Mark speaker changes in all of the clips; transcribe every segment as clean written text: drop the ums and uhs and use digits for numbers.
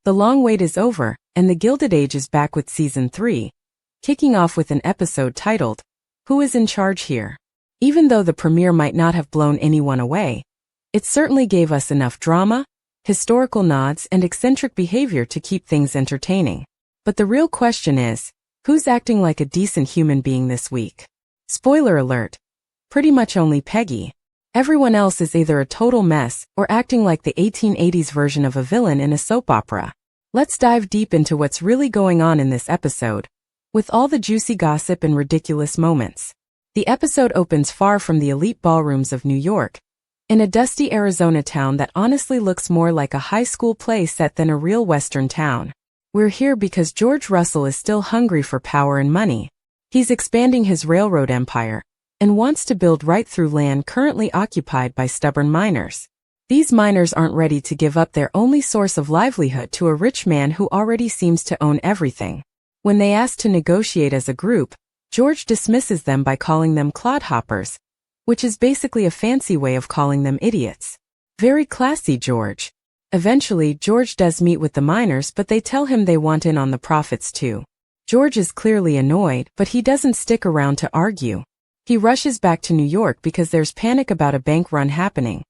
Speaker 1: The long wait is over, and the Gilded Age is back with Season 3, kicking off with an episode titled, Who is in Charge Here? Even though the premiere might not have blown anyone away, it certainly gave us enough drama, historical nods, and eccentric behavior to keep things entertaining. But the real question is, who's acting like a decent human being this week? Spoiler alert, pretty much only Peggy. Everyone else is either a total mess or acting like the 1880s version of a villain in a soap opera. Let's dive deep into what's really going on in this episode, with all the juicy gossip and ridiculous moments. The episode opens far from the elite ballrooms of New York, in a dusty Arizona town that honestly looks more like a high school play set than a real Western town. We're here because George Russell is still hungry for power and money. He's expanding his railroad empire and wants to build right through land currently occupied by stubborn miners. These miners aren't ready to give up their only source of livelihood to a rich man who already seems to own everything. When they ask to negotiate as a group, George dismisses them by calling them clodhoppers, which is basically a fancy way of calling them idiots. Very classy, George. Eventually, George does meet with the miners, but they tell him they want in on the profits too. George is clearly annoyed, but he doesn't stick around to argue. He rushes back to New York because there's panic about a bank run happening.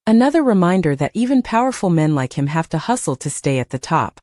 Speaker 1: Another reminder that even powerful men like him have to hustle to stay at the top.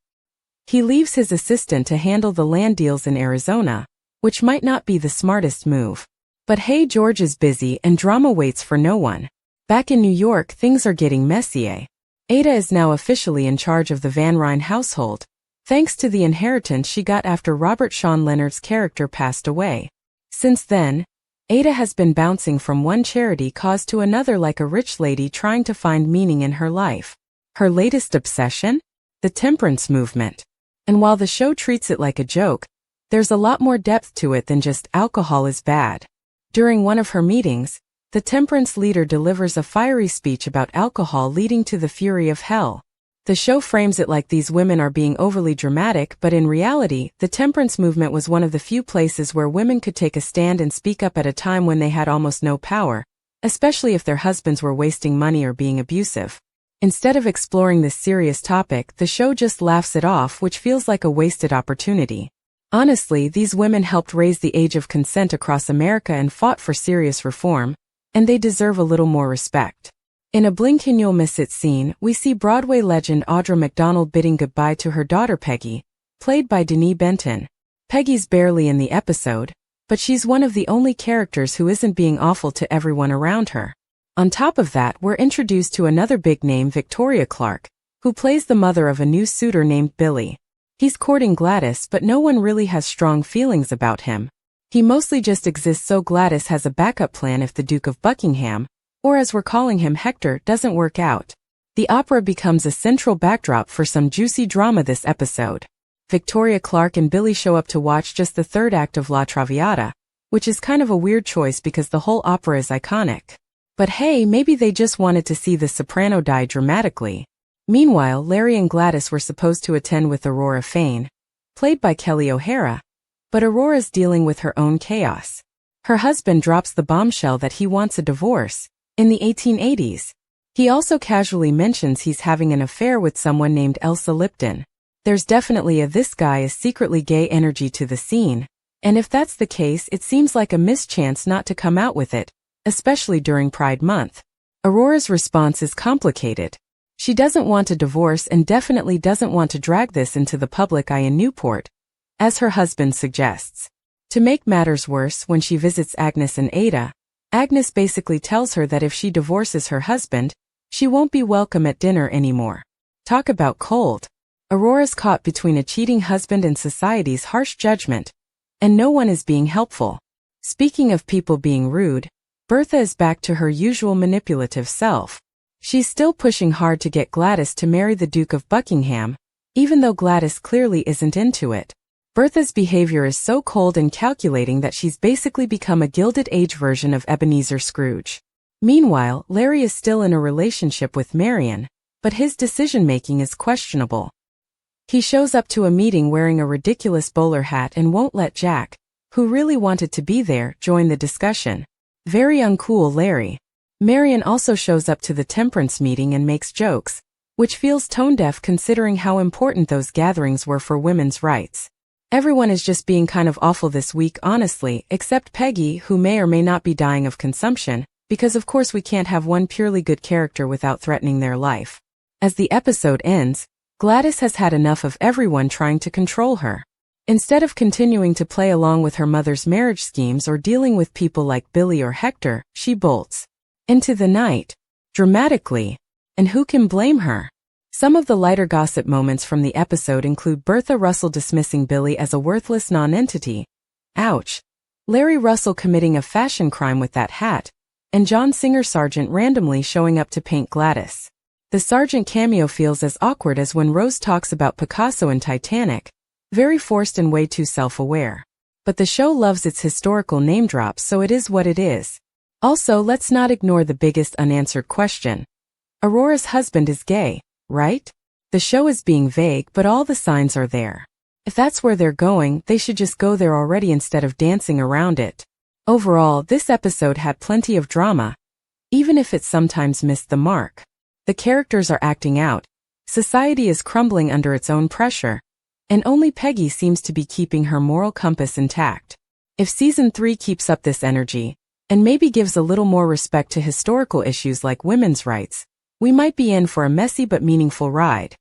Speaker 1: He leaves his assistant to handle the land deals in Arizona, which might not be the smartest move. But hey, George is busy and drama waits for no one. Back in New York, things are getting messy. Ada is now officially in charge of the Van Ryn household, thanks to the inheritance she got after Robert Sean Leonard's character passed away. Since then, Ada has been bouncing from one charity cause to another like a rich lady trying to find meaning in her life. Her latest obsession? The temperance movement. And while the show treats it like a joke, there's a lot more depth to it than just alcohol is bad. During one of her meetings, the temperance leader delivers a fiery speech about alcohol leading to the fury of hell. The show frames it like these women are being overly dramatic, but in reality, the temperance movement was one of the few places where women could take a stand and speak up at a time when they had almost no power, especially if their husbands were wasting money or being abusive. Instead of exploring this serious topic, the show just laughs it off, which feels like a wasted opportunity. Honestly, these women helped raise the age of consent across America and fought for serious reform, and they deserve a little more respect. In a blink and you'll miss it scene, we see Broadway legend Audra McDonald bidding goodbye to her daughter Peggy, played by Denise Benton. Peggy's barely in the episode, but she's one of the only characters who isn't being awful to everyone around her. On top of that, we're introduced to another big name, Victoria Clark, who plays the mother of a new suitor named Billy. He's courting Gladys, but no one really has strong feelings about him. He mostly just exists so Gladys has a backup plan if the Duke of Buckingham, or as we're calling him Hector, doesn't work out. The opera becomes a central backdrop for some juicy drama this episode. Victoria Clark and Billy show up to watch just the third act of La Traviata, which is kind of a weird choice because the whole opera is iconic. But hey, maybe they just wanted to see the soprano die dramatically. Meanwhile, Larry and Gladys were supposed to attend with Aurora Fane, played by Kelly O'Hara, but Aurora's dealing with her own chaos. Her husband drops the bombshell that he wants a divorce. In the 1880s. He also casually mentions he's having an affair with someone named Elsa Lipton. There's definitely a "this guy is secretly gay" energy to the scene, and if that's the case, it seems like a missed chance not to come out with it, especially during Pride Month. Aurora's response is complicated. She doesn't want a divorce and definitely doesn't want to drag this into the public eye in Newport, as her husband suggests. To make matters worse, when she visits Agnes and Ada, Agnes basically tells her that if she divorces her husband, she won't be welcome at dinner anymore. Talk about cold. Aurora's caught between a cheating husband and society's harsh judgment, and no one is being helpful. Speaking of people being rude, Bertha is back to her usual manipulative self. She's still pushing hard to get Gladys to marry the Duke of Buckingham, even though Gladys clearly isn't into it. Bertha's behavior is so cold and calculating that she's basically become a Gilded Age version of Ebenezer Scrooge. Meanwhile, Larry is still in a relationship with Marion, but his decision-making is questionable. He shows up to a meeting wearing a ridiculous bowler hat and won't let Jack, who really wanted to be there, join the discussion. Very uncool Larry. Marion also shows up to the temperance meeting and makes jokes, which feels tone-deaf considering how important those gatherings were for women's rights. Everyone is just being kind of awful this week, honestly, except Peggy, who may or may not be dying of consumption, because of course we can't have one purely good character without threatening their life. As the episode ends, Gladys has had enough of everyone trying to control her. Instead of continuing to play along with her mother's marriage schemes or dealing with people like Billy or Hector, she bolts into the night, dramatically. And who can blame her? Some of the lighter gossip moments from the episode include Bertha Russell dismissing Billy as a worthless non-entity. Ouch. Larry Russell committing a fashion crime with that hat, and John Singer Sargent randomly showing up to paint Gladys. The Sargent cameo feels as awkward as when Rose talks about Picasso in Titanic, very forced and way too self-aware. But the show loves its historical name drops, so it is what it is. Also, let's not ignore the biggest unanswered question. Aurora's husband is gay, right? The show is being vague, but all the signs are there. If that's where they're going, they should just go there already instead of dancing around it. Overall, this episode had plenty of drama, even if it sometimes missed the mark. The characters are acting out, society is crumbling under its own pressure, and only Peggy seems to be keeping her moral compass intact. If Season 3 keeps up this energy, and maybe gives a little more respect to historical issues like women's rights, we might be in for a messy but meaningful ride.